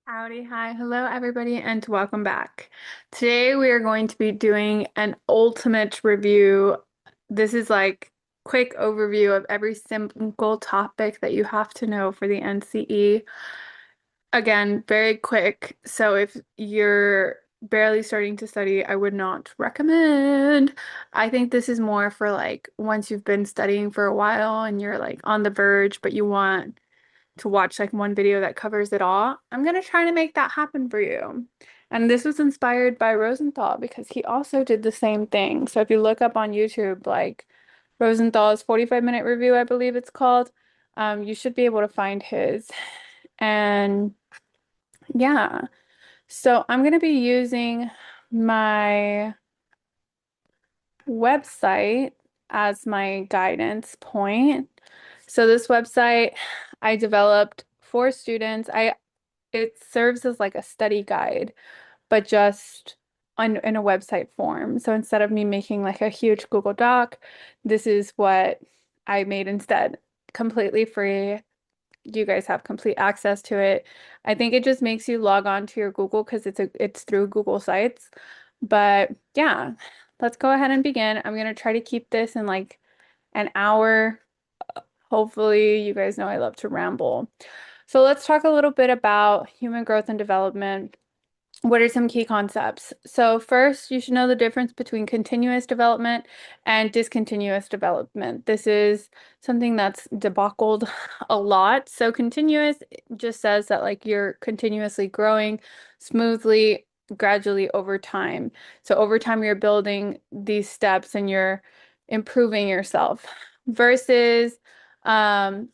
Howdy, hi, hello everybody, and welcome back. Today we are going to be doing an ultimate review. This is like quick overview of every single topic that you have to know for the NCE. Again, very quick. So if you're barely starting to study, I would not recommend. I think this is more for like once you've been studying for a while and you're like on the verge, but you want to watch like one video that covers it all. I'm gonna try to make that happen for you. And this was inspired by Rosenthal because he also did the same thing. So if you look up on YouTube, like Rosenthal's 45-minute review, I believe it's called, you should be able to find his. And yeah, so I'm gonna be using my website as my guidance point. So this website I developed for students. It serves as like a study guide, but just in a website form. So instead of me making like a huge Google Doc, this is what I made instead. Completely free. You guys have complete access to it. I think it just makes you log on to your Google because it's through Google Sites. But yeah, let's go ahead and begin. I'm gonna try to keep this in like an hour. Hopefully, you guys know I love to ramble. So let's talk a little bit about human growth and development. What are some key concepts? So first, you should know the difference between continuous development and discontinuous development. This is something that's debacled a lot. So continuous just says that like you're continuously growing smoothly, gradually over time. So over time, you're building these steps and you're improving yourself versus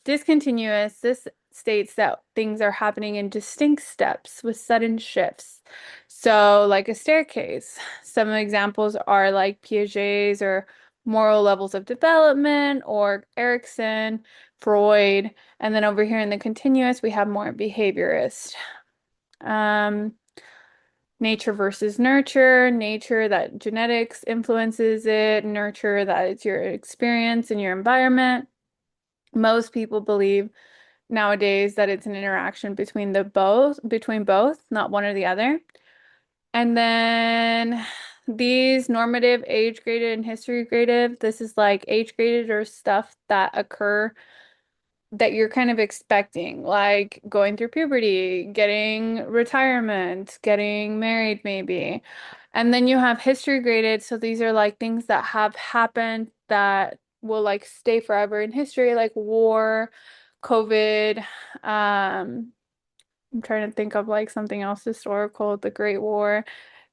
discontinuous. This states that things are happening in distinct steps with sudden shifts. So, like a staircase, some examples are like Piaget's or moral levels of development or Erikson, Freud, and then over here in the continuous, we have more behaviorist. Um, Nature versus nurture, nature that genetics influences it, nurture that it's your experience and your environment. Most people believe nowadays that it's an interaction between both, not one or the other. And then these normative, age graded, and history graded, this is like age graded or stuff that occur that you're kind of expecting, like going through puberty, getting retirement, getting married, maybe. And then you have history graded. So these are like things that have happened that will like stay forever in history, like war, COVID. I'm trying to think of like something else historical, the Great War.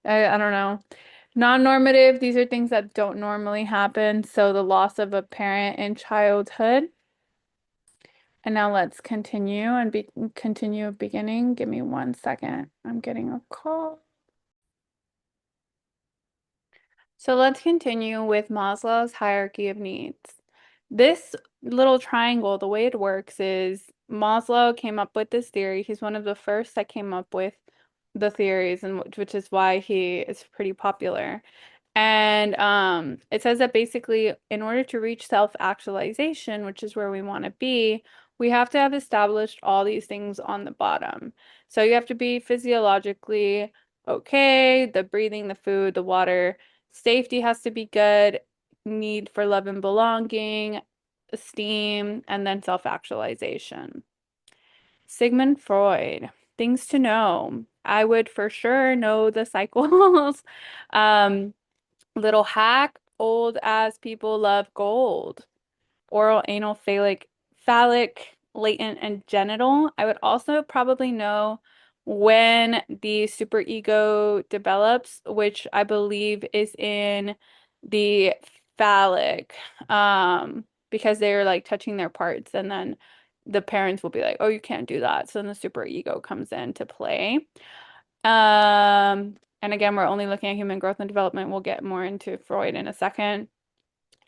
I don't know. Non-normative, these are things that don't normally happen. So the loss of a parent in childhood. And now let's continue and be continue beginning. Give me 1 second. I'm getting a call. So let's continue with Maslow's hierarchy of needs. This little triangle, the way it works is Maslow came up with this theory. He's one of the first that came up with the theories, and which is why he is pretty popular. And it says that basically, in order to reach self-actualization, which is where we want to be, we have to have established all these things on the bottom. So you have to be physiologically okay, the breathing, the food, the water. Safety has to be good, need for love and belonging, esteem, and then self-actualization. Sigmund Freud, things to know. I would for sure know the cycles. Um, Little hack, old as people love gold. Oral, anal, phallic, latent, and genital. I would also probably know when the superego develops, which I believe is in the phallic, because they're like touching their parts, and then the parents will be like, "Oh, you can't do that." So then the superego comes into play. And again, we're only looking at human growth and development. We'll get more into Freud in a second.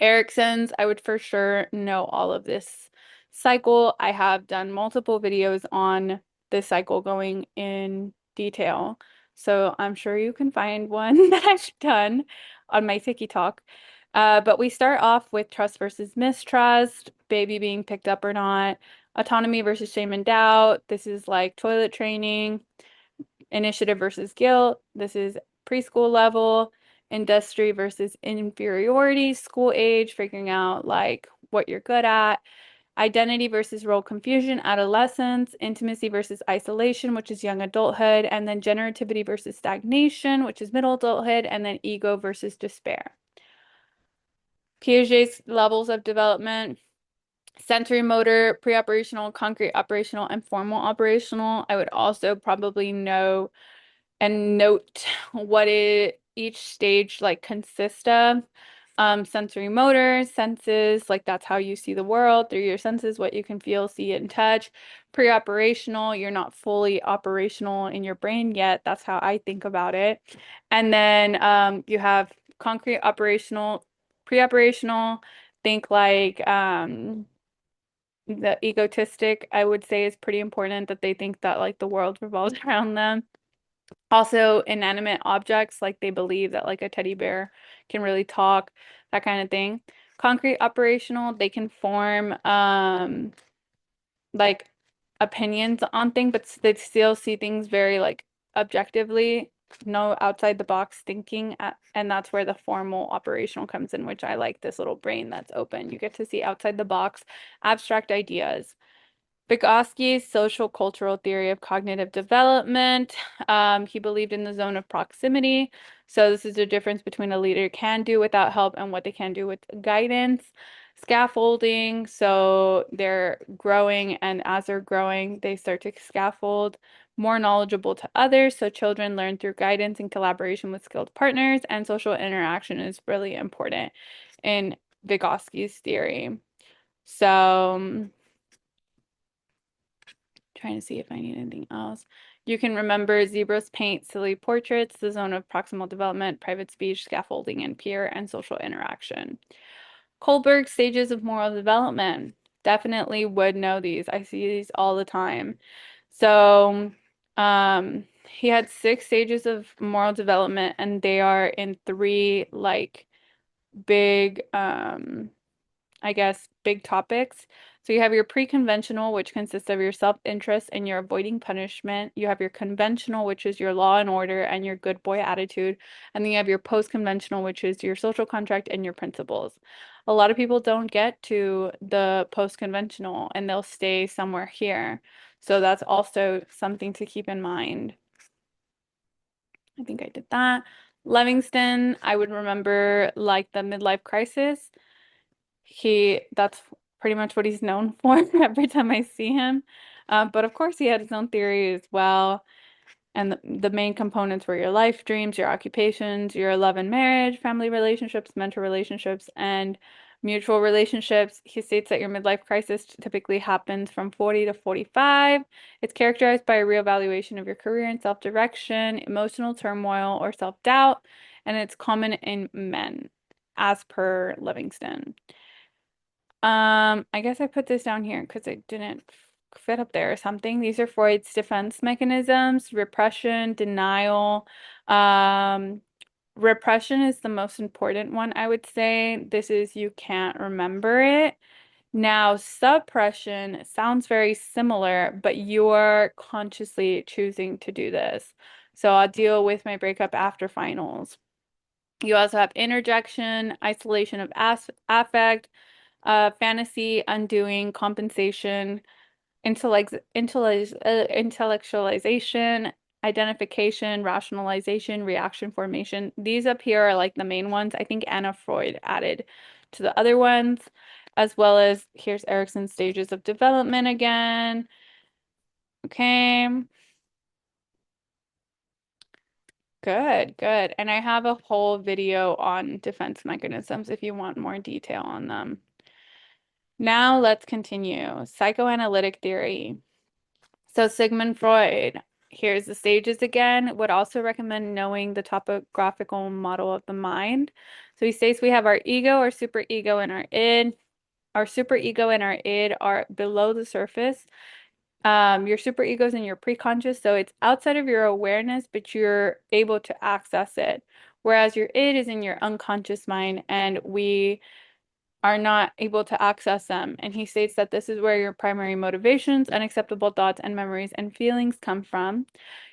Erikson's, I would for sure know all of this cycle. I have done multiple videos on this cycle going in detail. So I'm sure you can find one that I've done on my TikTok. But we start off with trust versus mistrust, baby being picked up or not, autonomy versus shame and doubt. This is like toilet training. Initiative versus guilt. This is preschool level. Industry versus inferiority, school age, figuring out like what you're good at. Identity versus role confusion, adolescence. Intimacy versus isolation, which is young adulthood. And then generativity versus stagnation, which is middle adulthood. And then ego versus despair. Piaget's levels of development: sensory motor, pre-operational, concrete operational, and formal operational. I would also probably know and note what each stage like consists of. Sensory motor, senses, like that's how you see the world through your senses, what you can feel, see, and touch. Pre-operational, you're not fully operational in your brain yet. That's how I think about it. And then you have concrete operational, pre-operational, think like the egotistic, I would say, is pretty important, that they think that like the world revolves around them. Also, inanimate objects, like they believe that like a teddy bear can really talk, that kind of thing. Concrete operational, they can form like opinions on things, but they still see things very like objectively, no outside the box thinking, and that's where the formal operational comes in, which I like this little brain that's open. You get to see outside the box, abstract ideas. Vygotsky's social cultural theory of cognitive development. He believed in the zone of proximity. So this is the difference between a leader can do without help and what they can do with guidance. Scaffolding. So they're growing, and as they're growing, they start to scaffold. More knowledgeable to others. So children learn through guidance and collaboration with skilled partners, and social interaction is really important in Vygotsky's theory. So trying to see if I need anything else. You can remember zebras paint silly portraits, the zone of proximal development, private speech, scaffolding, and peer and social interaction. Kohlberg stages of moral development. Definitely would know these. I see these all the time. So, he had 6 stages of moral development, and they are in 3 like big I guess, big topics. So you have your pre-conventional, which consists of your self-interest and your avoiding punishment. You have your conventional, which is your law and order and your good boy attitude. And then you have your post-conventional, which is your social contract and your principles. A lot of people don't get to the post-conventional, and they'll stay somewhere here. So that's also something to keep in mind. I think I did that. Livingston, I would remember like the midlife crisis. That's pretty much what he's known for every time I see him. But of course, he had his own theory as well. And the main components were your life dreams, your occupations, your love and marriage, family relationships, mentor relationships, and mutual relationships. He states that your midlife crisis typically happens from 40 to 45. It's characterized by a reevaluation of your career and self-direction, emotional turmoil, or self-doubt, and it's common in men, as per Livingston. I guess I put this down here because it didn't fit up there or something. These are Freud's defense mechanisms: repression, denial. Repression is the most important one, I would say. This is you can't remember it. Now, suppression sounds very similar, but you're consciously choosing to do this. So I'll deal with my breakup after finals. You also have interjection, isolation of affect, fantasy, undoing, compensation, intellectualization, identification, rationalization, reaction formation. These up here are like the main ones. I think Anna Freud added to the other ones, as well as here's Erikson's stages of development again. Okay. Good, good. And I have a whole video on defense mechanisms if you want more detail on them. Now let's continue. Psychoanalytic theory. So Sigmund Freud, here's the stages again, would also recommend knowing the topographical model of the mind. So he states we have our ego, our superego, and our id. Our superego and our id are below the surface. Your superego is in your preconscious, so it's outside of your awareness, but you're able to access it. Whereas your id is in your unconscious mind, and we are not able to access them. And he states that this is where your primary motivations, unacceptable thoughts, and memories and feelings come from.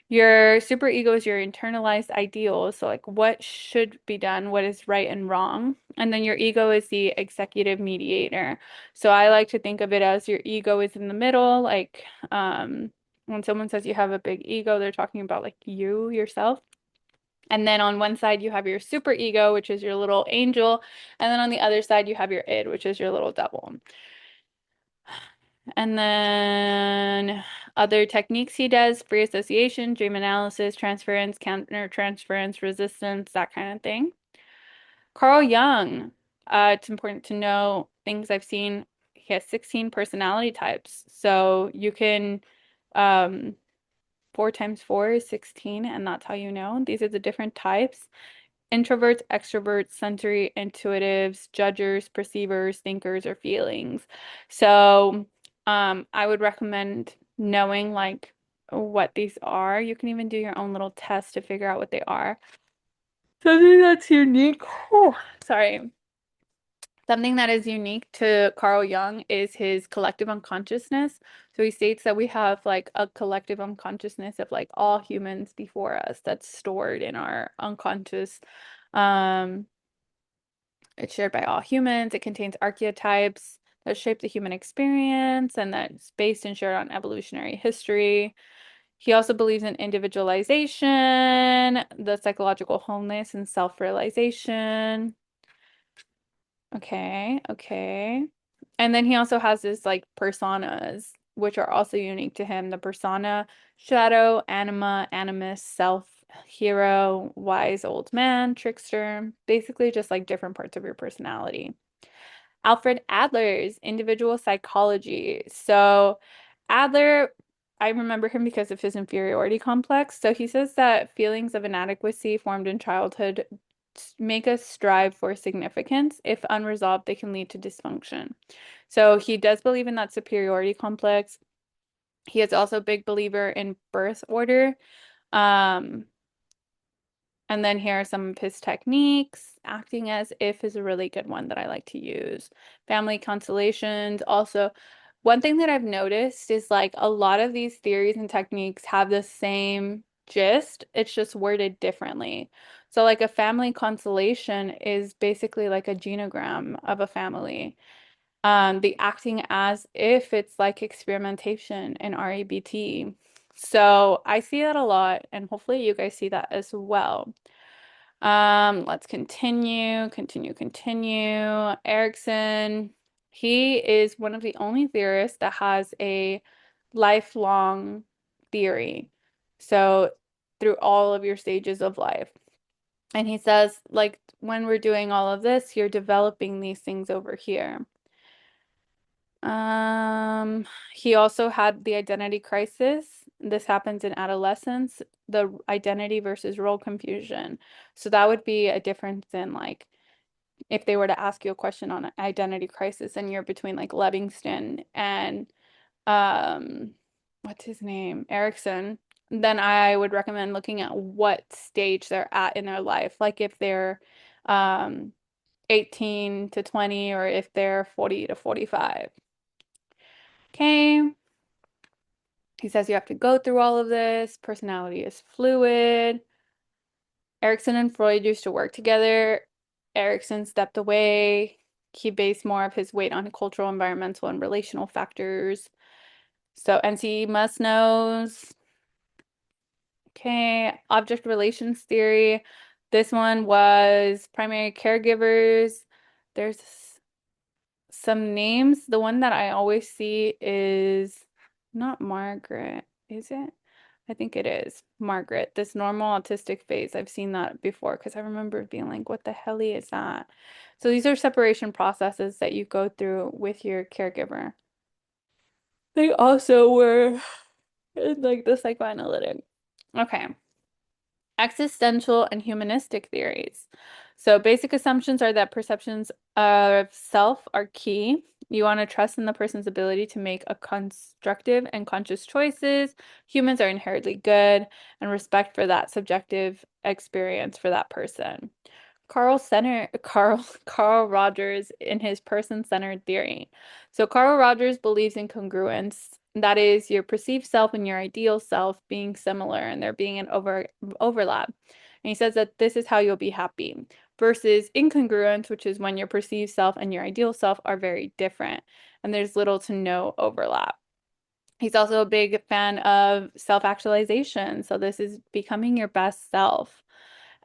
Your superego is your internalized ideals, so like what should be done, what is right and wrong. And then your ego is the executive mediator. So I like to think of it as your ego is in the middle, like when someone says you have a big ego, they're talking about like you yourself. And then on one side, you have your super ego, which is your little angel. And then on the other side, you have your id, which is your little devil. And then other techniques he does, free association, dream analysis, transference, countertransference, resistance, that kind of thing. Carl Jung, it's important to know things I've seen. He has 16 personality types. So you can, 4 times 4 is 16, and that's how you know. These are the different types. Introverts, extroverts, sensory, intuitives, judgers, perceivers, thinkers, or feelings. So, I would recommend knowing like what these are. You can even do your own little test to figure out what they are. Something that's unique. Oh, sorry. Something that is unique to Carl Jung is his collective unconsciousness. So he states that we have like a collective unconsciousness of like all humans before us that's stored in our unconscious. Um, it's shared by all humans. It contains archetypes that shape the human experience and that's based and shared on evolutionary history. He also believes in individualization, the psychological wholeness, and self-realization. Okay, okay. And then he also has this like personas, which are also unique to him. The persona, shadow, anima, animus, self, hero, wise old man, trickster, basically just like different parts of your personality. Alfred Adler's individual psychology. So Adler, I remember him because of his inferiority complex. So he says that feelings of inadequacy formed in childhood make us strive for significance. If unresolved, they can lead to dysfunction. So he does believe in that superiority complex. He is also a big believer in birth order. Um, and then here are some of his techniques. Acting as if is a really good one that I like to use. Family constellations. Also, one thing that I've noticed is like a lot of these theories and techniques have the same gist. It's just worded differently. So like a family constellation is basically like a genogram of a family. The acting as if it's like experimentation in REBT. So I see that a lot, and hopefully you guys see that as well. Let's continue. Erikson, he is one of the only theorists that has a lifelong theory. So through all of your stages of life. And he says, like, when we're doing all of this, you're developing these things over here. He also had the identity crisis. This happens in adolescence, the identity versus role confusion. So that would be a difference in like if they were to ask you a question on an identity crisis and you're between like Livingston and um what's his name? Erikson, then I would recommend looking at what stage they're at in their life. Like if they're um 18 to 20 or if they're 40 to 45. Okay. He says you have to go through all of this. Personality is fluid. Erikson and Freud used to work together. Erikson stepped away. He based more of his weight on cultural, environmental, and relational factors. So NCE must knows. Okay, object relations theory. This one was primary caregivers. There's some names. The one that I always see is not Margaret, is it? I think it is Margaret, this normal autistic phase. I've seen that before because I remember being like, what the hell is that? So these are separation processes that you go through with your caregiver. They also were in like the psychoanalytic. Okay. Existential and humanistic theories. So basic assumptions are that perceptions of self are key. You want to trust in the person's ability to make a constructive and conscious choices. Humans are inherently good and respect for that subjective experience for that person. Carl Rogers in his person-centered theory. So Carl Rogers believes in congruence. That is your perceived self and your ideal self being similar and there being an overlap. And he says that this is how you'll be happy versus incongruence, which is when your perceived self and your ideal self are very different and there's little to no overlap. He's also a big fan of self-actualization. So this is becoming your best self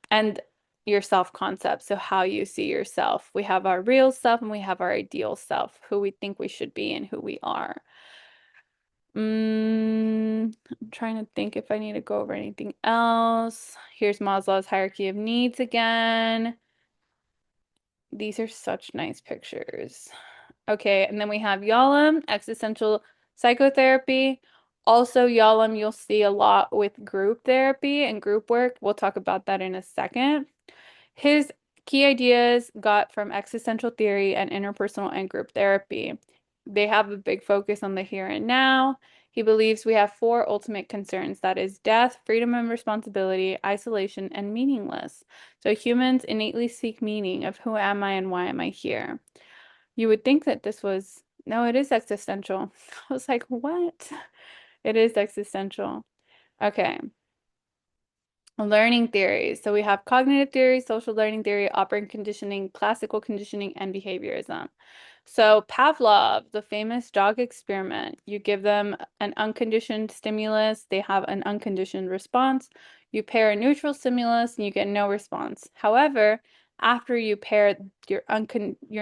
and your self-concept. So how you see yourself. We have our real self and we have our ideal self, who we think we should be and who we are. I'm trying to think if I need to go over anything else. Here's Maslow's hierarchy of needs again. These are such nice pictures. Okay, and then we have Yalom, existential psychotherapy. Also, Yalom you'll see a lot with group therapy and group work. We'll talk about that in a second. His key ideas got from existential theory and interpersonal and group therapy. They have a big focus on the here and now. He believes we have four ultimate concerns, that is death, freedom and responsibility, isolation, and meaningless. So humans innately seek meaning of who am I and why am I here? You would think that this was, no, it is existential. I was like, what? It is existential. Okay. Learning theories. So we have cognitive theory, social learning theory, operant conditioning, classical conditioning, and behaviorism. So Pavlov, the famous dog experiment, you give them an unconditioned stimulus, they have an unconditioned response. You pair a neutral stimulus and you get no response. However, after you pair your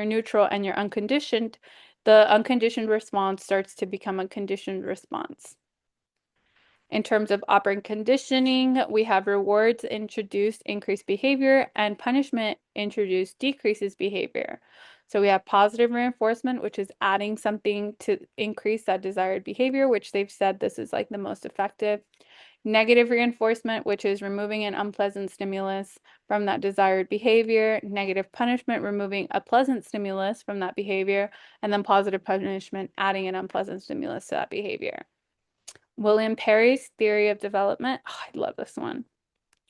neutral and your unconditioned, the unconditioned response starts to become a conditioned response. In terms of operant conditioning, we have rewards introduced increase behavior and punishment introduced decreases behavior. So we have positive reinforcement, which is adding something to increase that desired behavior, which they've said this is like the most effective. Negative reinforcement, which is removing an unpleasant stimulus from that desired behavior. Negative punishment, removing a pleasant stimulus from that behavior. And then positive punishment, adding an unpleasant stimulus to that behavior. William Perry's theory of development. Oh, I love this one.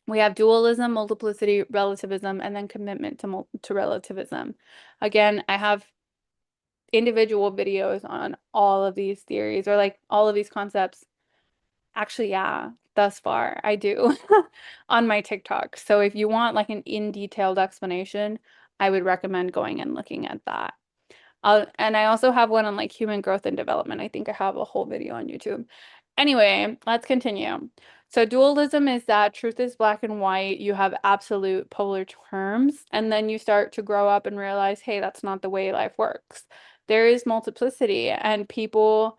We have dualism, multiplicity, relativism, and then commitment to relativism. Again, I have individual videos on all of these theories or like all of these concepts. Actually, yeah, thus far I do on my TikTok. So if you want like an in-detailed explanation, I would recommend going and looking at that. And I also have one on like human growth and development. I think I have a whole video on YouTube. Anyway, let's continue. So dualism is that truth is black and white. You have absolute polar terms, and then you start to grow up and realize, hey, that's not the way life works. There is multiplicity, and people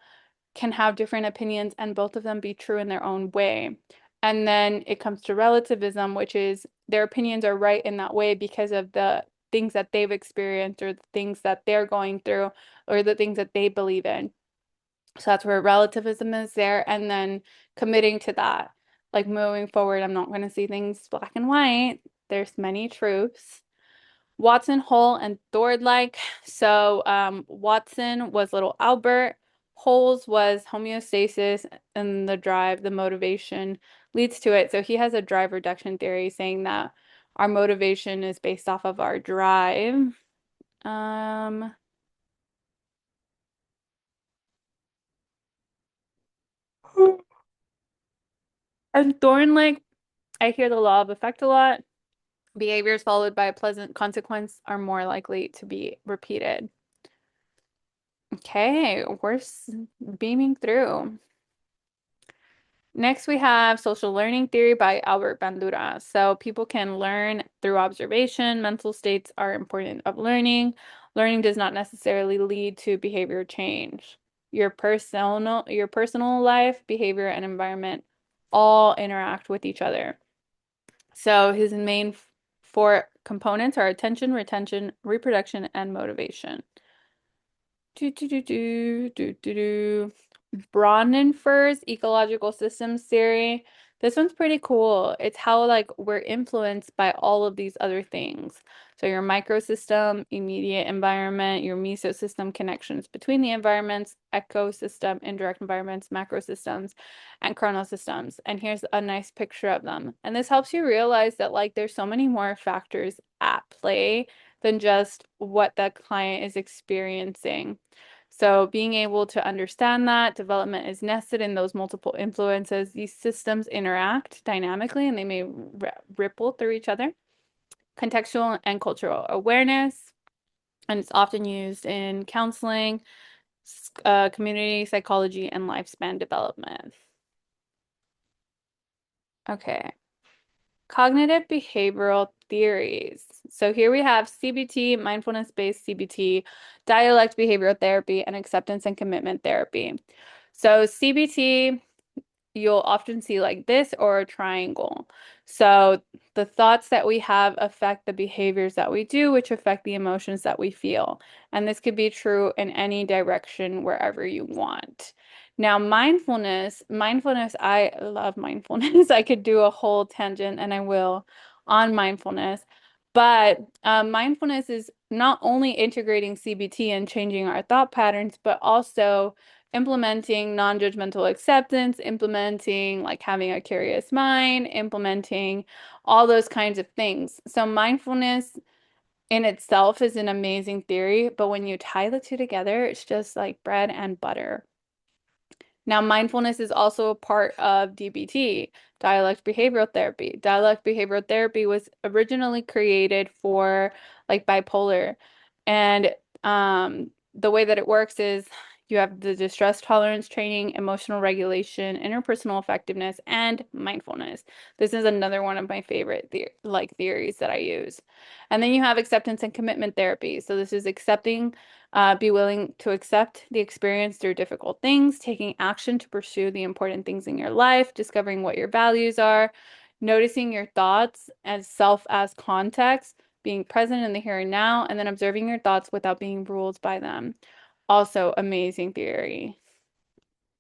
can have different opinions, and both of them be true in their own way. And then it comes to relativism, which is their opinions are right in that way because of the things that they've experienced or the things that they're going through or the things that they believe in. So that's where relativism is there. And then committing to that, like moving forward, I'm not going to see things black and white. There's many truths. Watson, Hull, and Thorndike. So Watson was little Albert. Hull's was homeostasis and the drive, the motivation leads to it. So he has a drive reduction theory saying that our motivation is based off of our drive. Um, and Thorndike, I hear the law of effect a lot. Behaviors followed by a pleasant consequence are more likely to be repeated. Okay, we're beaming through. Next, we have social learning theory by Albert Bandura. So people can learn through observation. Mental states are important of learning. Learning does not necessarily lead to behavior change. Your personal life, behavior, and environment all interact with each other. So his main four components are attention, retention, reproduction, and motivation. Braunenfur's ecological systems theory. This one's pretty cool. It's how like we're influenced by all of these other things. So your microsystem, immediate environment, your mesosystem connections between the environments, ecosystem, indirect environments, macrosystems, and chronosystems. And here's a nice picture of them. And this helps you realize that like there's so many more factors at play than just what the client is experiencing. So being able to understand that development is nested in those multiple influences, these systems interact dynamically and they may ripple through each other. Contextual and cultural awareness, and it's often used in counseling, community psychology, and lifespan development. Okay. Cognitive behavioral theories. So here we have CBT, mindfulness-based CBT, dialect behavioral therapy, and acceptance and commitment therapy. So CBT, you'll often see like this or a triangle. So the thoughts that we have affect the behaviors that we do, which affect the emotions that we feel. And this could be true in any direction, wherever you want. Now, mindfulness, I love mindfulness. I could do a whole tangent, and I will, on mindfulness. But mindfulness is not only integrating CBT and changing our thought patterns, but also implementing non-judgmental acceptance, implementing like having a curious mind, implementing all those kinds of things. So mindfulness in itself is an amazing theory, but when you tie the two together, it's just like bread and butter. Now, mindfulness is also a part of DBT, dialect behavioral therapy. Dialect behavioral therapy was originally created for like bipolar. And the way that it works is you have the distress tolerance training, emotional regulation, interpersonal effectiveness, and mindfulness. This is another one of my favorite theories that I use. And then you have acceptance and commitment therapy. So this is accepting, be willing to accept the experience through difficult things, taking action to pursue the important things in your life, discovering what your values are, noticing your thoughts as self as context, being present in the here and now, and then observing your thoughts without being ruled by them. Also, amazing theory.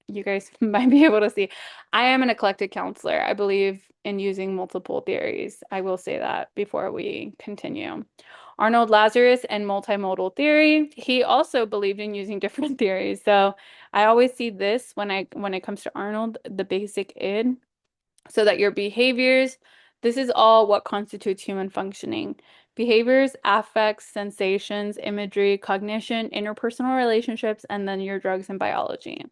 You guys might be able to see. I am an eclectic counselor. I believe in using multiple theories. I will say that before we continue. Arnold Lazarus and multimodal theory. He also believed in using different theories. So I always see this when it comes to Arnold, the basic id, so that your behaviors, this is all what constitutes human functioning. Behaviors, affects, sensations, imagery, cognition, interpersonal relationships, and then your drugs and biology.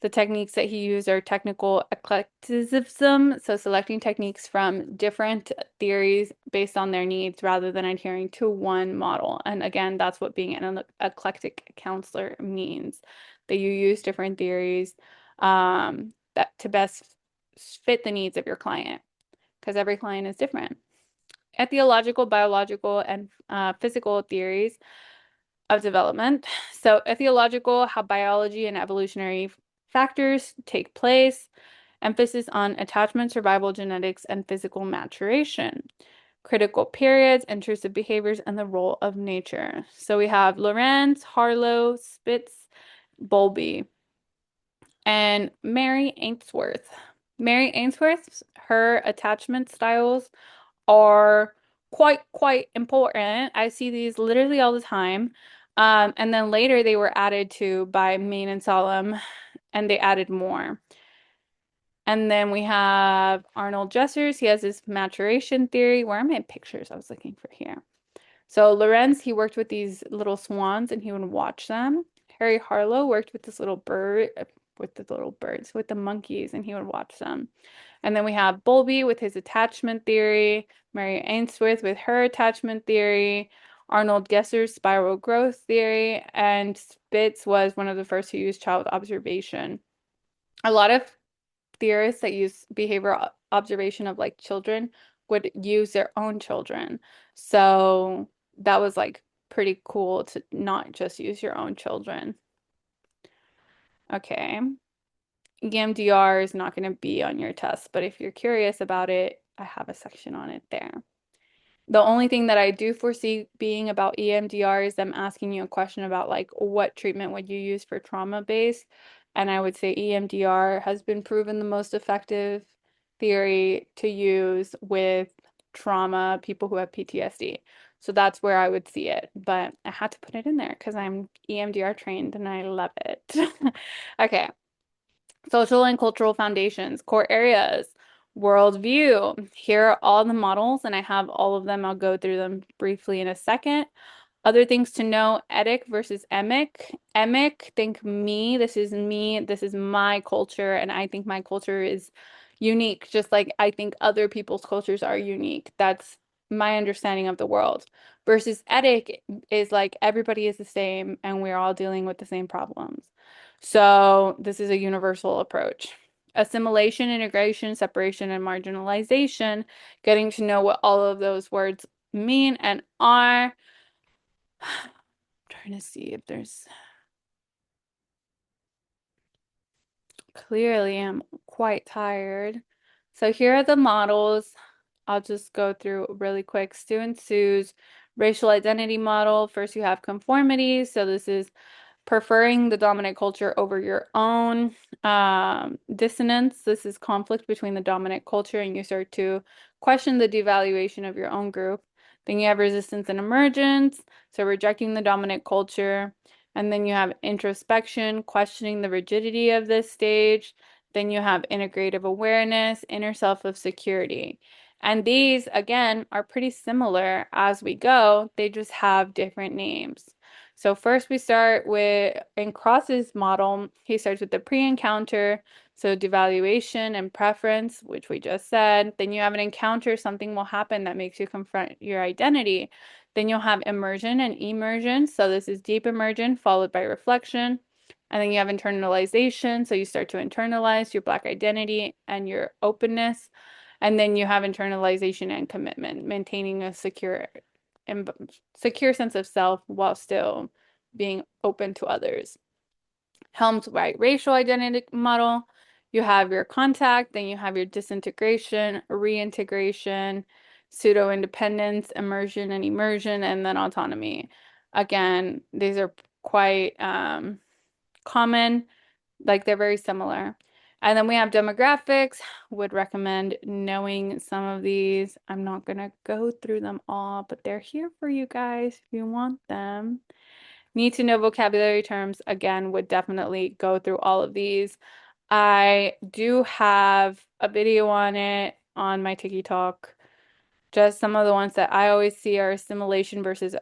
The techniques that he used are technical eclecticism, so selecting techniques from different theories based on their needs rather than adhering to one model. And again, that's what being an eclectic counselor means, that you use different theories that to best fit the needs of your client, because every client is different. Ethological, biological, and physical theories of development. So ethological, how biology and evolutionary factors take place, emphasis on attachment, survival, genetics, and physical maturation. Critical periods, intrusive behaviors, and the role of nature. So we have Lorenz, Harlow, Spitz, Bowlby, and Mary Ainsworth. Mary Ainsworth, her attachment styles are quite important. I see these literally all the time. And then later they were added to by Main and Solemn, and they added more. And then we have Arnold Jessers. He has this maturation theory. Where are my pictures? I was looking for here. So Lorenz, he worked with these little swans and he would watch them. Harry Harlow worked with this little bird, with the little birds, with the monkeys, and he would watch them. And then we have Bowlby with his attachment theory, Mary Ainsworth with her attachment theory, Arnold Gesser's spiral growth theory, and Spitz was one of the first who used child observation. A lot of theorists that use behavioral observation of like children would use their own children. So that was like pretty cool to not just use your own children. Okay. EMDR is not going to be on your test, but if you're curious about it, I have a section on it there. The only thing that I do foresee being about EMDR is them asking you a question about like what treatment would you use for trauma base, and I would say EMDR has been proven the most effective theory to use with trauma, people who have PTSD. So that's where I would see it, but I had to put it in there because I'm EMDR trained and I love it. Okay. Social and cultural foundations, core areas. Worldview. Here are all the models, and I have all of them. I'll go through them briefly in a second. Other things to know, etic versus emic. Emic, think me, this is my culture, and I think my culture is unique, just like I think other people's cultures are unique. That's my understanding of the world. Versus etic is like everybody is the same, and we're all dealing with the same problems. So this is a universal approach. Assimilation, integration, separation, and marginalization, getting to know what all of those words mean and are. I'm trying to see if there's clearly I'm quite tired. So here are the models. I'll just go through really quick. Stu and Sue's racial identity model. First, you have conformity. So this is preferring the dominant culture over your own. Dissonance, this is conflict between the dominant culture, and you start to question the devaluation of your own group. Then you have resistance and emergence, so rejecting the dominant culture. And then you have introspection, questioning the rigidity of this stage. Then you have integrative awareness, inner self of security. And these, again, are pretty similar as we go. They just have different names. So first we start with, in Cross's model, he starts with the pre-encounter, so devaluation and preference, which we just said. Then you have an encounter, something will happen that makes you confront your identity. Then you'll have immersion and emersion. So this is deep immersion followed by reflection. And then you have internalization. So you start to internalize your Black identity and your openness. And then you have internalization and commitment, maintaining a secure sense of self while still being open to others. Helm's right racial identity model. You have your contact, then you have your disintegration, reintegration, pseudo-independence, immersion and emersion, and then autonomy. Again, these are quite common, like they're very similar. And then we have demographics. Would recommend knowing some of these. I'm not going to go through them all, but they're here for you guys if you want them. Need to know vocabulary terms. Again, would definitely go through all of these. I do have a video on it on my TikTok. Just some of the ones that I always see are assimilation versus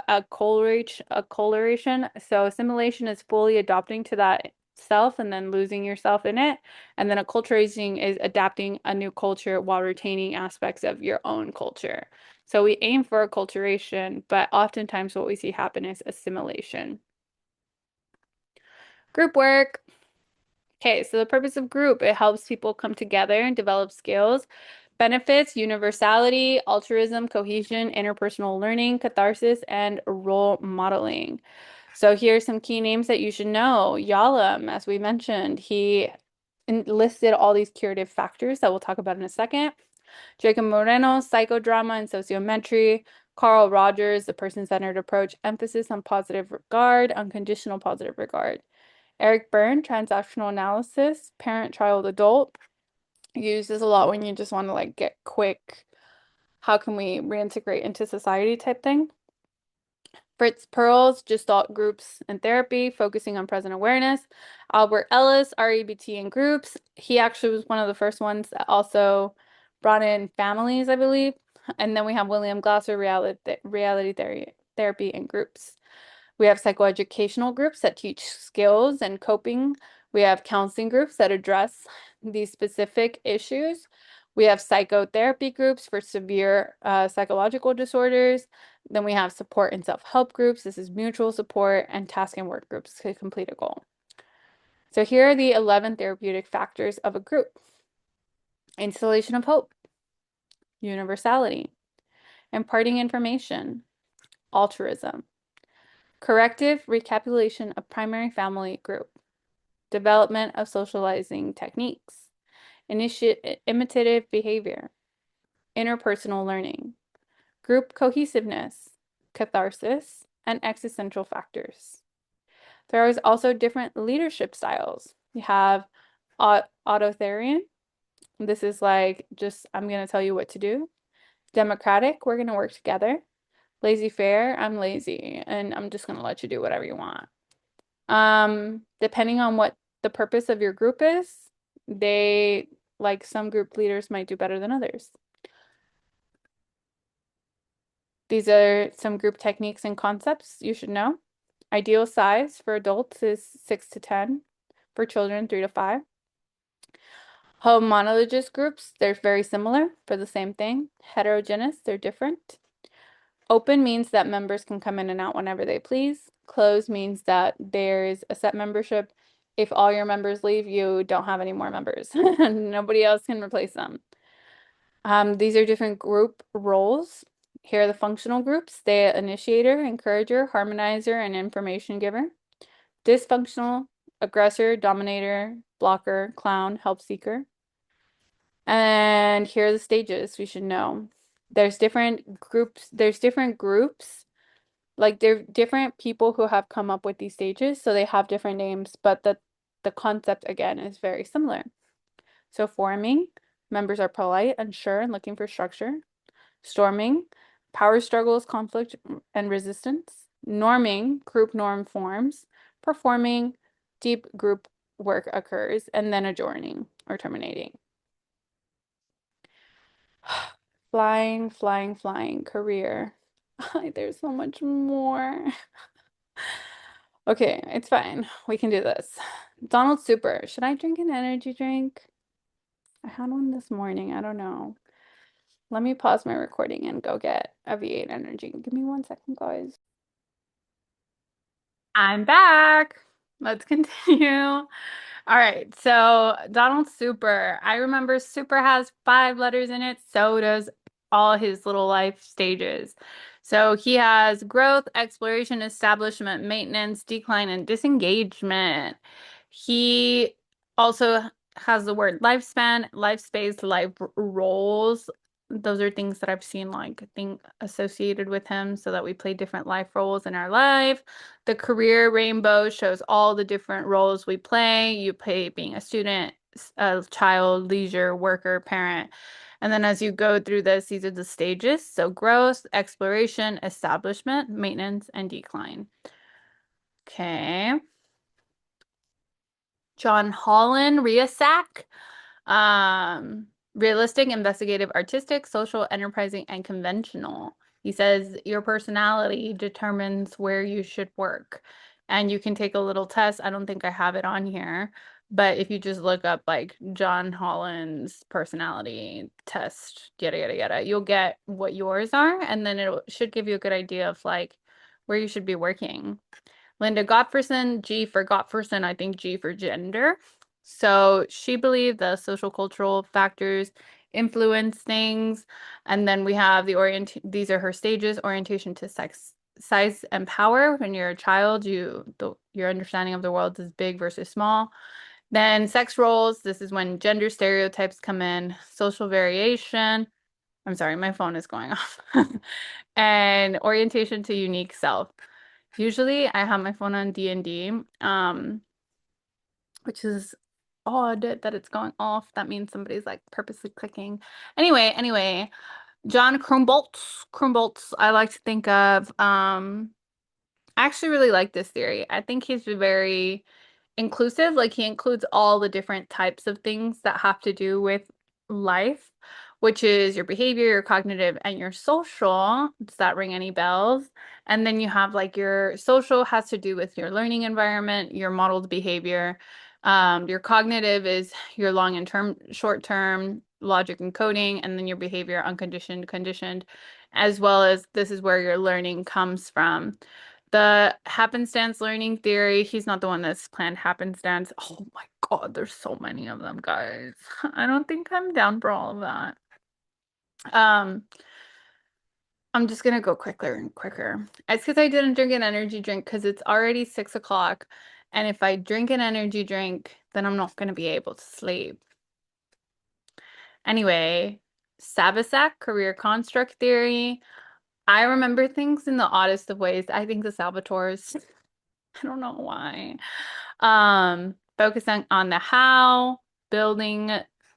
acculturation. So assimilation is fully adopting to that self and then losing yourself in it. And then acculturating is adapting a new culture while retaining aspects of your own culture. So we aim for acculturation, but oftentimes what we see happen is assimilation. Group work. Okay, so the purpose of group, it helps people come together and develop skills. Benefits, universality, altruism, cohesion, interpersonal learning, catharsis, and role modeling. So here's some key names that you should know. Yalom, as we mentioned, he listed all these curative factors that we'll talk about in a second. Jacob Moreno, psychodrama and sociometry. Carl Rogers, the person-centered approach, emphasis on positive regard, unconditional positive regard. Eric Byrne, transactional analysis, parent, child, adult. Use this a lot when you just want to like get quick, how can we reintegrate into society type thing. Fritz Perls, Gestalt groups and therapy, focusing on present awareness. Albert Ellis, REBT in groups. He actually was one of the first ones that also brought in families, I believe. And then we have William Glasser, reality therapy in groups. We have psychoeducational groups that teach skills and coping. We have counseling groups that address these specific issues. We have psychotherapy groups for severe psychological disorders. Then we have support and self-help groups. This is mutual support, and task and work groups to complete a goal. So here are the 11 therapeutic factors of a group. Installation of hope, universality, imparting information, altruism, corrective recapitulation of primary family group, development of socializing techniques, imitative behavior, interpersonal learning, group cohesiveness, catharsis, and existential factors. There is also different leadership styles. You have authoritarian. This is like just, I'm going to tell you what to do. Democratic, we're going to work together. Laissez-faire, I'm lazy and I'm just going to let you do whatever you want. Depending on what the purpose of your group is, they like some group leaders might do better than others. These are some group techniques and concepts you should know. Ideal size for adults is 6 to 10, for children 3 to 5. Homologous groups, they're very similar for the same thing. Heterogeneous, they're different. Open means that members can come in and out whenever they please. Closed means that there's a set membership. If all your members leave, you don't have any more members. Nobody else can replace them. These are different group roles. Here are the functional groups. The initiator, encourager, harmonizer, and information giver. Dysfunctional, aggressor, dominator, blocker, clown, help seeker. And here are the stages we should know. There's different groups. Like they're different people who have come up with these stages, so they have different names, but the concept again is very similar. So forming, members are polite, unsure, and looking for structure. Storming, power struggles, conflict, and resistance. Norming, group norm forms. Performing, deep group work occurs, and then adjourning or terminating. Flying, flying, flying, career. There's so much more. Okay, it's fine. We can do this. Donald Super. Should I drink an energy drink? I had one this morning. I don't know. Let me pause my recording and go get a V8 energy. Give me 1 second, guys. I'm back. Let's continue. All right, so Donald Super. I remember Super has 5 letters in it. So does all his little life stages. So he has growth, exploration, establishment, maintenance, decline, and disengagement. He also has the word lifespan, life space, life roles. Those are things that I've seen, like, I think, associated with him, so that we play different life roles in our life. The career rainbow shows all the different roles we play. You play being a student, a child, leisure, worker, parent. And then as you go through this, these are the stages. So growth, exploration, establishment, maintenance, and decline. Okay. John Holland, Riasak. Realistic, investigative, artistic, social, enterprising, and conventional. He says your personality determines where you should work. And you can take a little test. I don't think I have it on here, but if you just look up like John Holland's personality test, yada, yada, yada, you'll get what yours are. And then it should give you a good idea of like where you should be working. Linda Gottfredson, G for Gottfredson, I think G for gender. So she believed the social cultural factors influence things. And then we have these are her stages: orientation to sex, size, and power. When you're a child, your understanding of the world is big versus small. Then sex roles, this is when gender stereotypes come in, social variation. I'm sorry, my phone is going off. And orientation to unique self. Usually I have my phone on D&D, which is odd that it's going off. That means somebody's like purposely clicking. Anyway, John Krumboltz, I like to think of. I actually really like this theory. I think he's very inclusive. Like he includes all the different types of things that have to do with life, which is your behavior, your cognitive, and your social. Does that ring any bells? And then you have like your social has to do with your learning environment, your modeled behavior. Your cognitive is your long and short term logic and coding, and then your behavior, unconditioned, conditioned, as well as this is where your learning comes from. The happenstance learning theory, he's not the one that's planned happenstance. Oh my God, there's so many of them, guys. I don't think I'm down for all of that. I'm just gonna go quicker and quicker. It's because I didn't drink an energy drink because it's already 6 o'clock. And if I drink an energy drink, then I'm not gonna be able to sleep. Anyway, Savisak, career construct theory. I remember things in the oddest of ways. I think the Salvatores, I don't know why. Focusing on the how, building,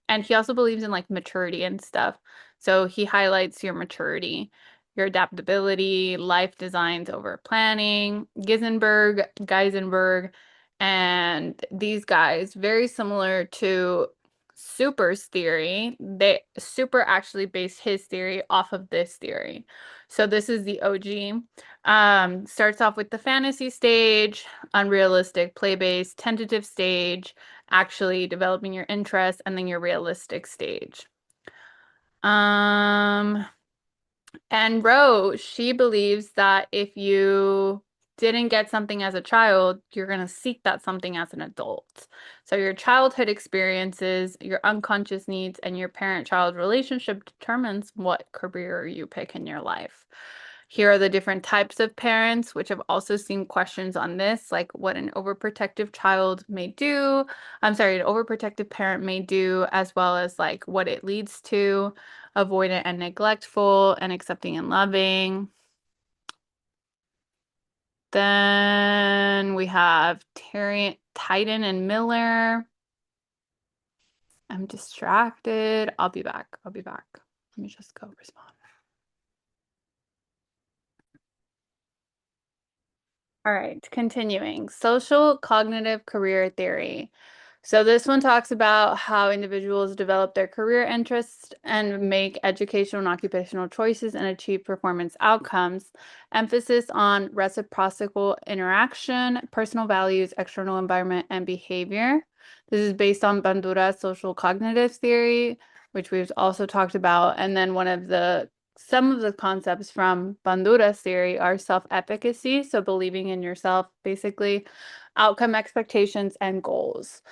and he also believes in like maturity and stuff. So he highlights your maturity, your adaptability, life designs over planning, Geisenberg, and these guys, very similar to Super's theory, Super actually based his theory off of this theory. So this is the OG. Starts off with the fantasy stage, unrealistic, play-based, tentative stage, actually developing your interest, and then your realistic stage. Um, and Rose, she believes that if you didn't get something as a child, you're going to seek that something as an adult. So your childhood experiences, your unconscious needs, and your parent-child relationship determines what career you pick in your life. Here are the different types of parents, which I've also seen questions on this, like what an overprotective child may do. I'm sorry, an overprotective parent may do, as well as like what it leads to, avoidant and neglectful, and accepting and loving. Then we have Titan and Miller. I'm distracted. I'll be back. I'll be back. Let me just go respond. All right, continuing. Social cognitive career theory. So this one talks about how individuals develop their career interests and make educational and occupational choices and achieve performance outcomes. Emphasis on reciprocal interaction, personal values, external environment, and behavior. This is based on Bandura's social cognitive theory, which we've also talked about. And then some of the concepts from Bandura's theory are self-efficacy, so believing in yourself, basically, outcome expectations, and goals.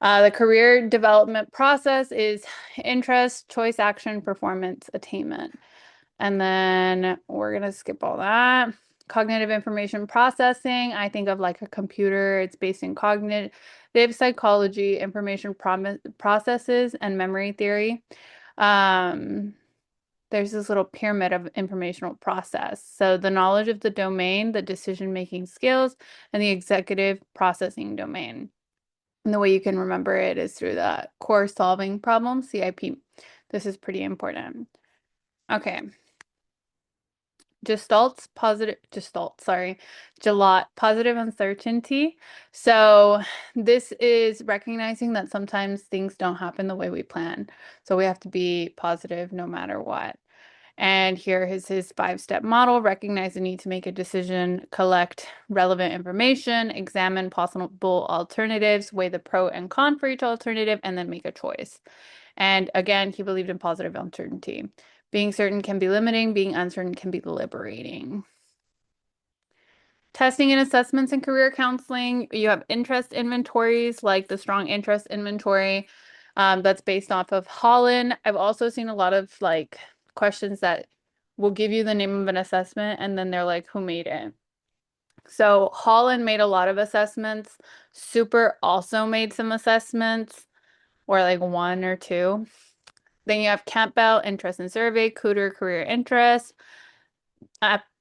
The career development process is interest, choice, action, performance, attainment. And then we're going to skip all that. Cognitive information processing, I think of like a computer. It's based in cognitive psychology, information processes, and memory theory. There's this little pyramid of informational process. So the knowledge of the domain, the decision-making skills, and the executive processing domain. And the way you can remember it is through the core solving problem, CIP. This is pretty important. Okay. Gestalt, positive uncertainty. So this is recognizing that sometimes things don't happen the way we plan. So we have to be positive no matter what. And here is his 5-step model. Recognize the need to make a decision, collect relevant information, examine possible alternatives, weigh the pro and con for each alternative, and then make a choice. And again, he believed in positive uncertainty. Being certain can be limiting, being uncertain can be liberating. Testing and assessments in career counseling. You have interest inventories, like the strong interest inventory. That's based off of Holland. I've also seen a lot of like questions that will give you the name of an assessment and then they're like, who made it? So Holland made a lot of assessments. Super also made some assessments, or like one or two. Then you have Campbell, interest and survey, Cooter, career interest.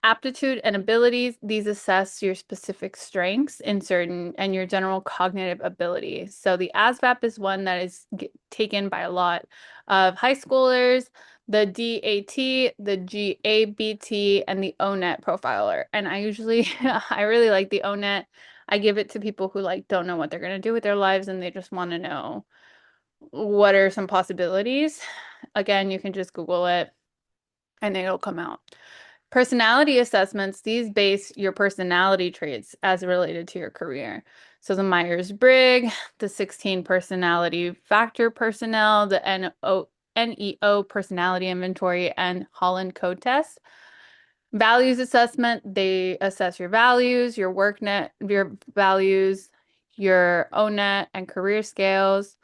Aptitude and abilities, these assess your specific strengths in certain and your general cognitive abilities. So the ASVAB is one that is taken by a lot of high schoolers, the DAT, the GABT, and the ONET profiler. And I really like the ONET. I give it to people who like don't know what they're going to do with their lives and they just want to know what are some possibilities. Again, you can just Google it and it'll come out. Personality assessments, these base your personality traits as related to your career. So the Myers-Briggs, the 16 personality factor personnel, the NEO personality inventory, and Holland code test. Values assessment, they assess your values, your your values, your ONET and career scales.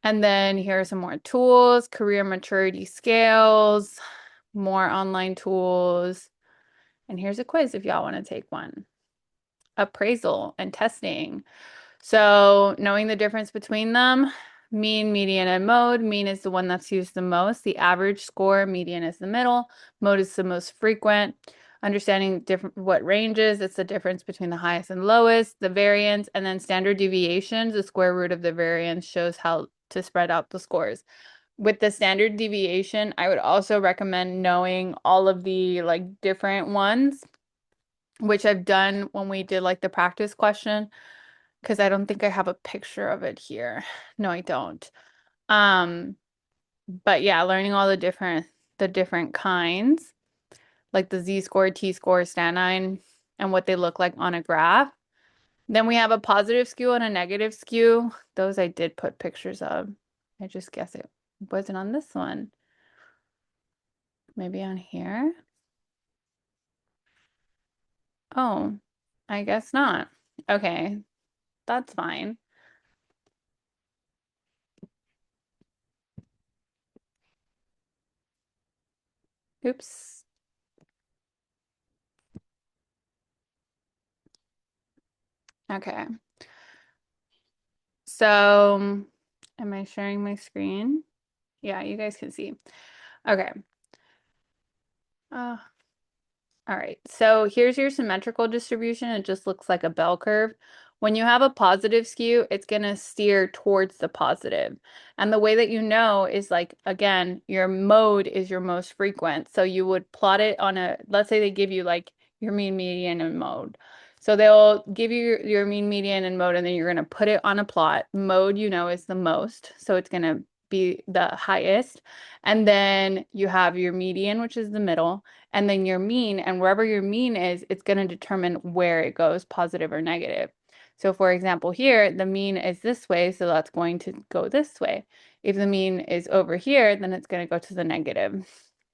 And then here are some more tools, career maturity scales, more online tools. And here's a quiz if y'all want to take one. Appraisal and testing. So knowing the difference between them, mean, median, and mode. Mean is the one that's used the most. The average score, median is the middle. Mode is the most frequent. Understanding what ranges, it's the difference between the highest and lowest, the variance, and then standard deviations, the square root of the variance shows how to spread out the scores. With the standard deviation, I would also recommend knowing all of the like different ones, which I've done when we did like the practice question, because I don't think I have a picture of it here. No, I don't. But yeah, learning all the different kinds, like the Z-score, T-score, stanine, and what they look like on a graph. Then we have a positive skew and a negative skew. Those I did put pictures of. I just guess it wasn't on this one. Maybe on here. Oh, I guess not. Okay, that's fine. Oops. Okay. So, am I sharing my screen? Yeah, you guys can see. Okay. Uh, all right. So here's your symmetrical distribution. It just looks like a bell curve. When you have a positive skew, it's going to steer towards the positive. And the way that you know is like, again, your mode is your most frequent. So you would plot it on a, let's say they give you like your mean, median, and mode. So they'll give you your mean, median, and mode, and then you're going to put it on a plot. Mode, you know, is the most. So it's going to be the highest. And then you have your median, which is the middle, and then your mean. And wherever your mean is, it's going to determine where it goes, positive or negative. So for example, here, the mean is this way, so that's going to go this way. If the mean is over here, then it's going to go to the negative.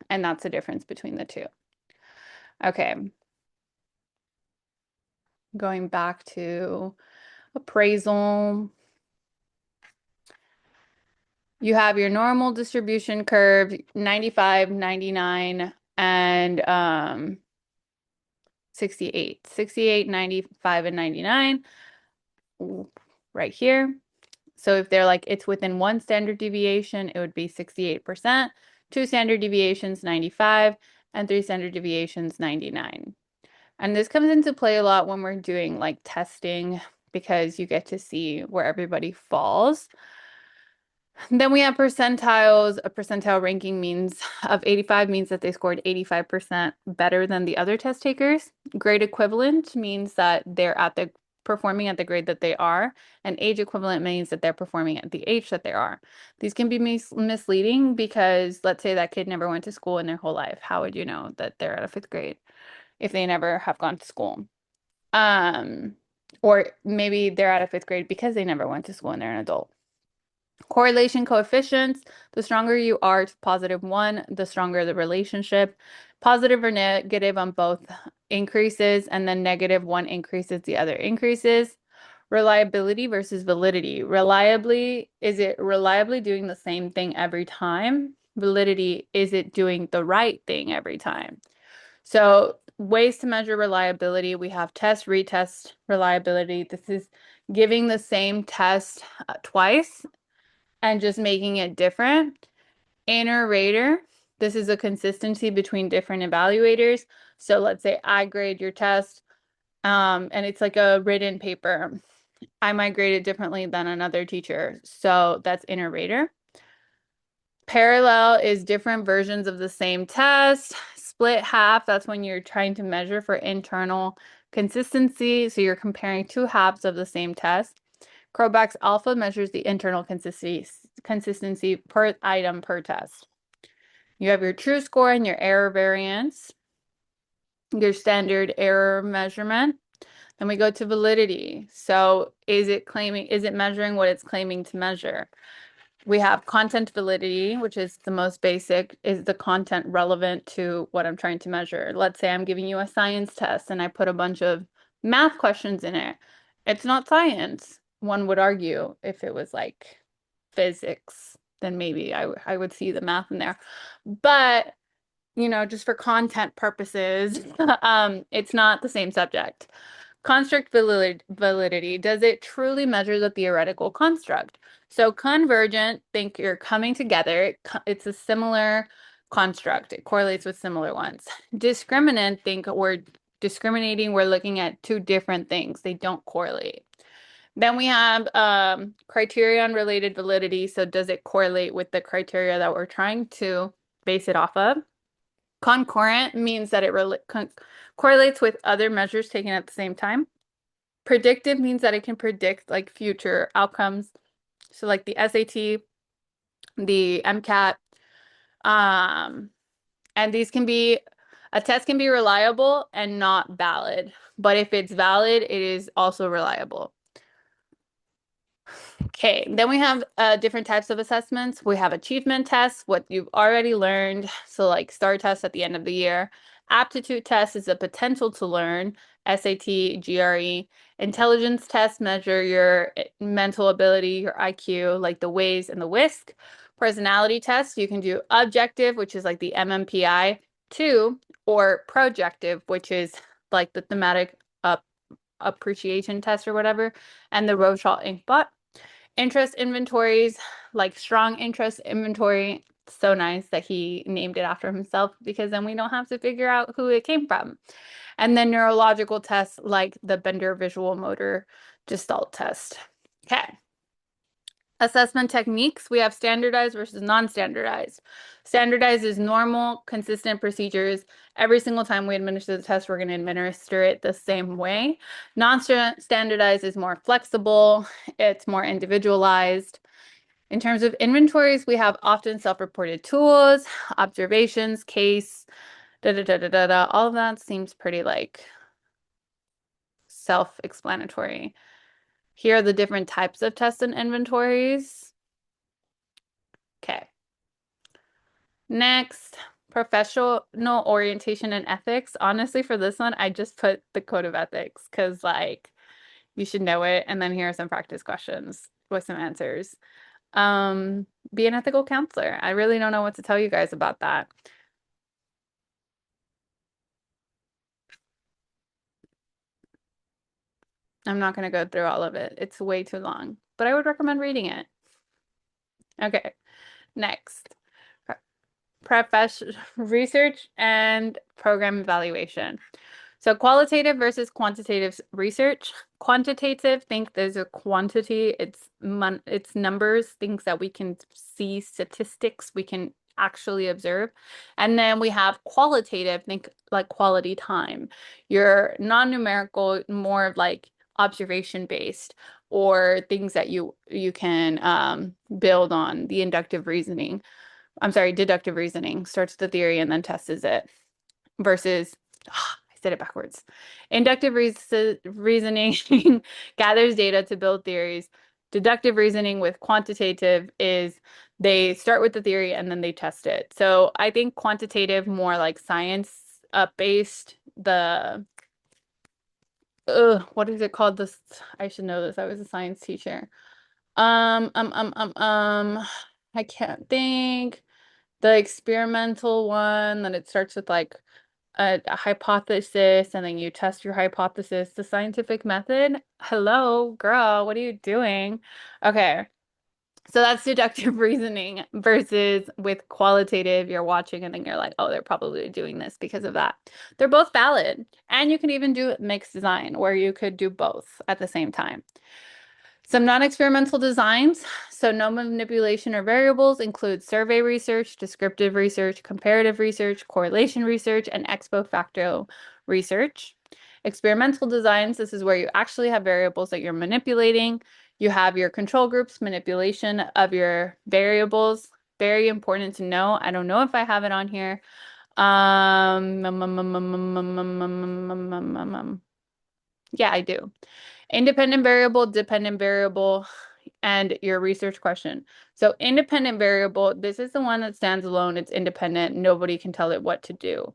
And that's the difference between the two. Okay. Going back to appraisal. You have your normal distribution curve, 95, 99, and 68. 68, 95, and 99 right here. So if they're like, it's within one standard deviation, it would be 68%, two standard deviations, 95, and three standard deviations, 99. And this comes into play a lot when we're doing like testing because you get to see where everybody falls. Then we have percentiles. A percentile ranking means of 85 means that they scored 85% better than the other test takers. Grade equivalent means that they're performing at the grade that they are, and age equivalent means that they're performing at the age that they are. These can be misleading because let's say that kid never went to school in their whole life. How would you know that they're at a fifth grade if they never have gone to school? Or maybe they're at a fifth grade because they never went to school and they're an adult. Correlation coefficients, the stronger you are to +1, the stronger the relationship. Positive or negative on both increases, and then -1 increases, the other increases. Reliability versus validity. Is it reliably doing the same thing every time? Validity, is it doing the right thing every time? So ways to measure reliability, we have test, retest reliability. This is giving the same test twice and just making it different. Inner rater, this is a consistency between different evaluators. So let's say I grade your test, and it's like a written paper. I might grade it differently than another teacher. So that's inner rater. Parallel is different versions of the same test. Split half, that's when you're trying to measure for internal consistency. So you're comparing two halves of the same test. Kohlberg's alpha measures the internal consistency per item per test. You have your true score and your error variance, your standard error measurement. Then we go to validity. So is it measuring what it's claiming to measure? We have content validity, which is the most basic. Is the content relevant to what I'm trying to measure? Let's say I'm giving you a science test and I put a bunch of math questions in it. It's not science. One would argue if it was like physics, then maybe I would see the math in there. But, just for content purposes, it's not the same subject. Construct validity. Does it truly measure the theoretical construct? So convergent, think you're coming together. It's a similar construct. It correlates with similar ones. Discriminant, think we're discriminating. We're looking at two different things. They don't correlate. Then we have criterion related validity. So does it correlate with the criteria that we're trying to base it off of? Concurrent means that it correlates with other measures taken at the same time. Predictive means that it can predict like future outcomes. So like the SAT, the MCAT. And a test can be reliable and not valid. But if it's valid, it is also reliable. Okay, then we have different types of assessments. We have achievement tests, what you've already learned. So like STAR tests at the end of the year. Aptitude test is a potential to learn, SAT, GRE. Intelligence tests measure your mental ability, your IQ, like the WAIS and the WISC. Personality tests, you can do objective, which is like the MMPI 2, or projective, which is like the thematic appreciation test or whatever, and the Rorschach-Inkbot. Interest inventories, like strong interest inventory. So nice that he named it after himself, because then we don't have to figure out who it came from. And then neurological tests like the Bender visual motor gestalt test. Okay. Assessment techniques, we have standardized versus non-standardized. Standardized is normal, consistent procedures. Every single time we administer the test, we're going to administer it the same way. Non-standardized is more flexible. It's more individualized. In terms of inventories, we have often self-reported tools, observations, case, da-da-da-da-da-da. All of that seems pretty like self-explanatory. Here are the different types of tests and inventories. Okay. Next, professional orientation and ethics. Honestly, for this one, I just put the code of ethics because like you should know it. And then here are some practice questions with some answers. Be an ethical counselor. I really don't know what to tell you guys about that. I'm not going to go through all of it. It's way too long, but I would recommend reading it. Okay, next. Professional research and program evaluation. So qualitative versus quantitative research. Quantitative, think there's a quantity, it's numbers, things that we can see, statistics we can actually observe. And then we have qualitative, think like quality time. Your non-numerical, more of like observation based, or things that you can build on, the inductive reasoning. I'm sorry, deductive reasoning starts the theory and then tests it versus, I said it backwards. Inductive reasoning gathers data to build theories. Deductive reasoning with quantitative is they start with the theory and then they test it. So I think quantitative, more like science based, what is it called? This, I should know this. I was a science teacher. I can't think. The experimental one, then it starts with like a hypothesis, and then you test your hypothesis. The scientific method. Hello, girl, what are you doing? Okay. So that's deductive reasoning versus with qualitative, you're watching and then you're like, oh, they're probably doing this because of that. They're both valid. And you can even do mixed design where you could do both at the same time. Some non-experimental designs, so no manipulation or variables, include survey research, descriptive research, comparative research, correlation research, and ex post facto research. Experimental designs, this is where you actually have variables that you're manipulating. You have your control groups, manipulation of your variables. Very important to know. I don't know if I have it on here. Yeah, I do. Independent variable, dependent variable, and your research question. So independent variable, this is the one that stands alone. It's independent. Nobody can tell it what to do.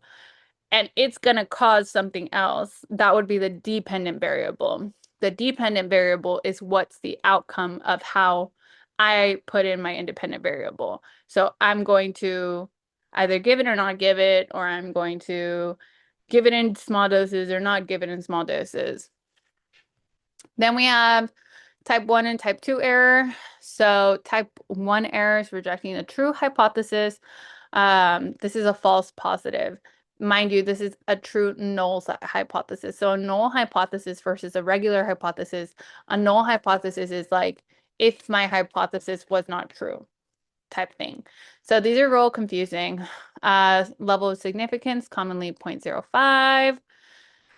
And it's going to cause something else. That would be the dependent variable. The dependent variable is what's the outcome of how I put in my independent variable. So I'm going to either give it or not give it, or I'm going to give it in small doses or not give it in small doses. Then we have type 1 and type 2 error. So type 1 error is rejecting a true hypothesis. This is a false positive. Mind you, this is a true null hypothesis. So a null hypothesis versus a regular hypothesis. A null hypothesis is like, if my hypothesis was not true type thing. So these are real confusing. Level of significance, commonly 0.05.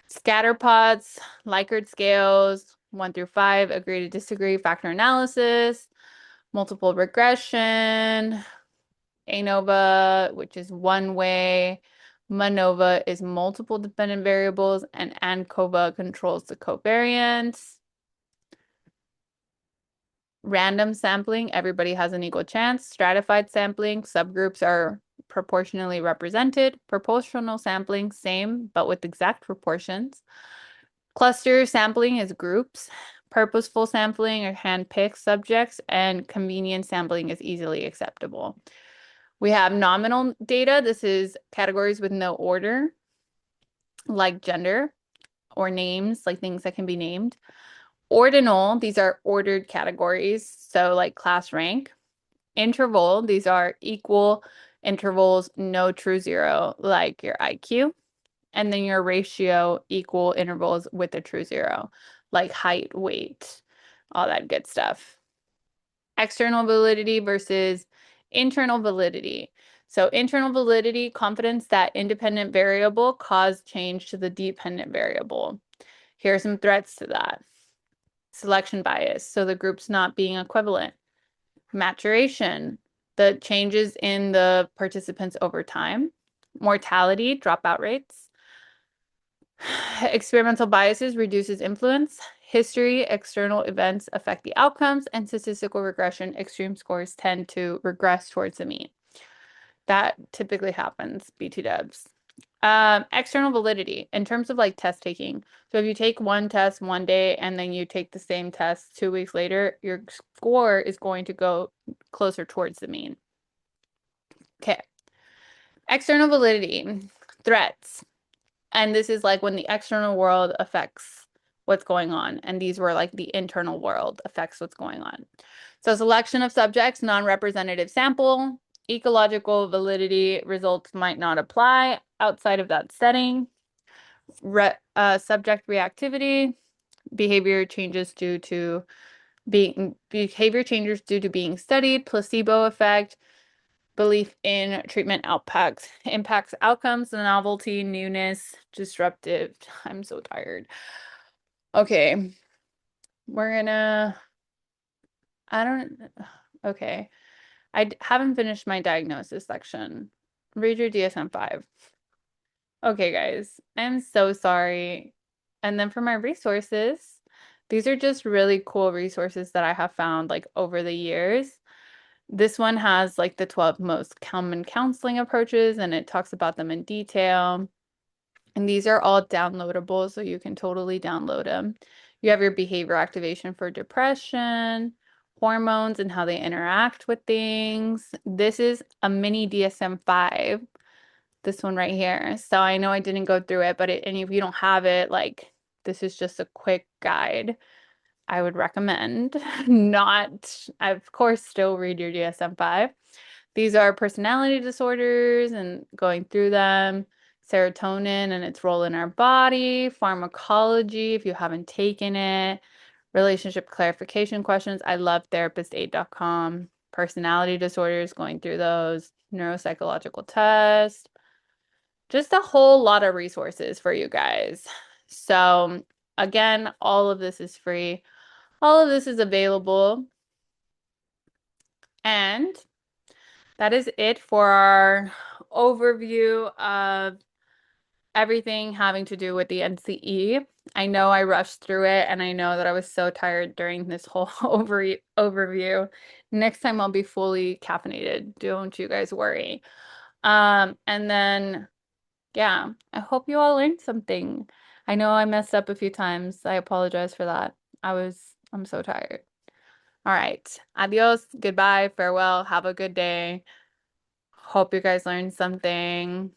Scatter plots, Likert scales, 1 through 5, agree to disagree, factor analysis. multiple regression, ANOVA, which is one way, MANOVA is multiple dependent variables, and ANCOVA controls the covariance. Random sampling, everybody has an equal chance. Stratified sampling, subgroups are proportionally represented. Proportional sampling, same, but with exact proportions. Cluster sampling is groups. Purposeful sampling or hand-picked subjects, and convenience sampling is easily acceptable. We have nominal data. This is categories with no order, like gender or names, like things that can be named. Ordinal, these are ordered categories, so like class rank. Interval, these are equal intervals, no true zero, like your IQ. And then your ratio, equal intervals with a true zero, like height, weight, all that good stuff. External validity versus internal validity. So internal validity, confidence that independent variable caused change to the dependent variable. Here are some threats to that. Selection bias, so the group's not being equivalent. Maturation, the changes in the participants over time. Mortality, dropout rates. Experimental biases reduces influence. History, external events affect the outcomes, and statistical regression, extreme scores tend to regress towards the mean. That typically happens, BT-dubs. External validity in terms of like test taking. So if you take one test one day and then you take the same test 2 weeks later, your score is going to go closer towards the mean. Okay. External validity, threats. And this is like when the external world affects what's going on. And these were like the internal world affects what's going on. So selection of subjects, non-representative sample, ecological validity results might not apply outside of that setting. Subject reactivity, behavior changes due to being studied, placebo effect, belief in treatment impacts outcomes, novelty, newness, disruptive. I'm so tired. Okay, okay. I haven't finished my diagnosis section. Read your DSM-5. Okay, guys, I'm so sorry. And then for my resources, these are just really cool resources that I have found like over the years. This one has like the 12 most common counseling approaches, and it talks about them in detail. And these are all downloadable, so you can totally download them. You have your behavior activation for depression, hormones and how they interact with things. This is a mini DSM-5, this one right here. So I know I didn't go through it, but and if you don't have it, like this is just a quick guide. I would recommend not, of course, still read your DSM-5. These are personality disorders and going through them, serotonin and its role in our body, pharmacology, if you haven't taken it, relationship clarification questions. I love therapistaid.com, personality disorders, going through those, neuropsychological test, just a whole lot of resources for you guys. So again, all of this is free. All of this is available. And that is it for our overview of everything having to do with the NCE. I know I rushed through it, and I know that I was so tired during this whole overview. Next time I'll be fully caffeinated. Don't you guys worry. And then, yeah, I hope you all learned something. I know I messed up a few times. I apologize for that. I'm so tired. All right. Adios. Goodbye. Farewell. Have a good day. Hope you guys learned something.